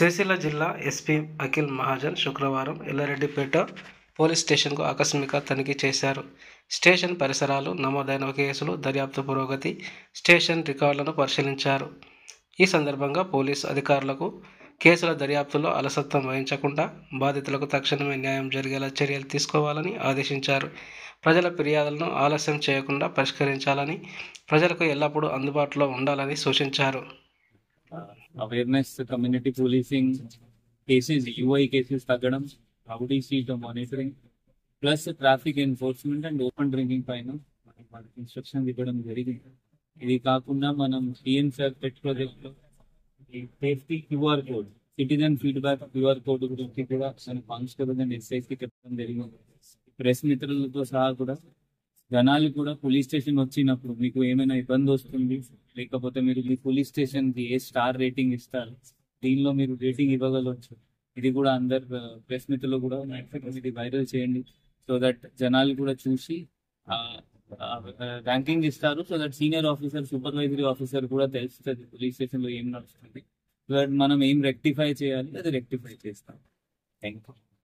సిరిసిల్ల జిల్లా ఎస్పీ అఖిల్ మహాజన్ శుక్రవారం ఎల్లారెడ్డిపేట పోలీస్ స్టేషన్కు ఆకస్మిక తనిఖీ చేశారు. స్టేషన్ పరిసరాలు, నమోదైన కేసులు, దర్యాప్తు పురోగతి, స్టేషన్ రికార్డులను పరిశీలించారు. ఈ సందర్భంగా పోలీసు అధికారులకు కేసుల దర్యాప్తులో అలసత్వం వహించకుండా బాధితులకు తక్షణమే న్యాయం జరిగేలా చర్యలు తీసుకోవాలని ఆదేశించారు. ప్రజల ఫిర్యాదులను ఆలస్యం చేయకుండా పరిష్కరించాలని, ప్రజలకు ఎల్లప్పుడూ అందుబాటులో ఉండాలని సూచించారు. Awareness, community policing cases, UI cases తగ్గడం, rowdy sheet monitoring, plus traffic enforcement and open drinking పైన ఇన్స్ట్రక్షన్స్ ఇవ్వడం జరిగింది. ఇది కాకుండా మనం PNSR పెట్ ప్రాజెక్ట్లో safety QR code, citizen feedback QR code గురించి కూడా మన కానిస్టేబుల్ అండ్ ఎస్ఐకి చెప్పడం జరిగింది. ప్రెస్ మిత్రులతో సహా కూడా జనాలు కూడా పోలీస్ స్టేషన్ వచ్చినప్పుడు మీకు ఏమైనా ఇబ్బంది వస్తుంది, లేకపోతే మీరు మీ పోలీస్ స్టేషన్కి ఏ స్టార్ రేటింగ్ ఇస్తారు, దీనిలో మీరు రేటింగ్ ఇవ్వగలవచ్చు. ఇది కూడా అందరు ప్రెస్ మిత్రులు కూడా మ్యాక్సిమం ఇది వైరల్ చేయండి. సో దట్ జనాలు కూడా చూసి ర్యాంకింగ్ ఇస్తారు. So that senior officer, supervisory officer కూడా తెలుస్తుంది పోలీస్ స్టేషన్లో ఏం నడుస్తుంది. సో దట్ మనం ఏం రెక్టిఫై చేయాలి అది రెక్టిఫై చేస్తాం. Thank you.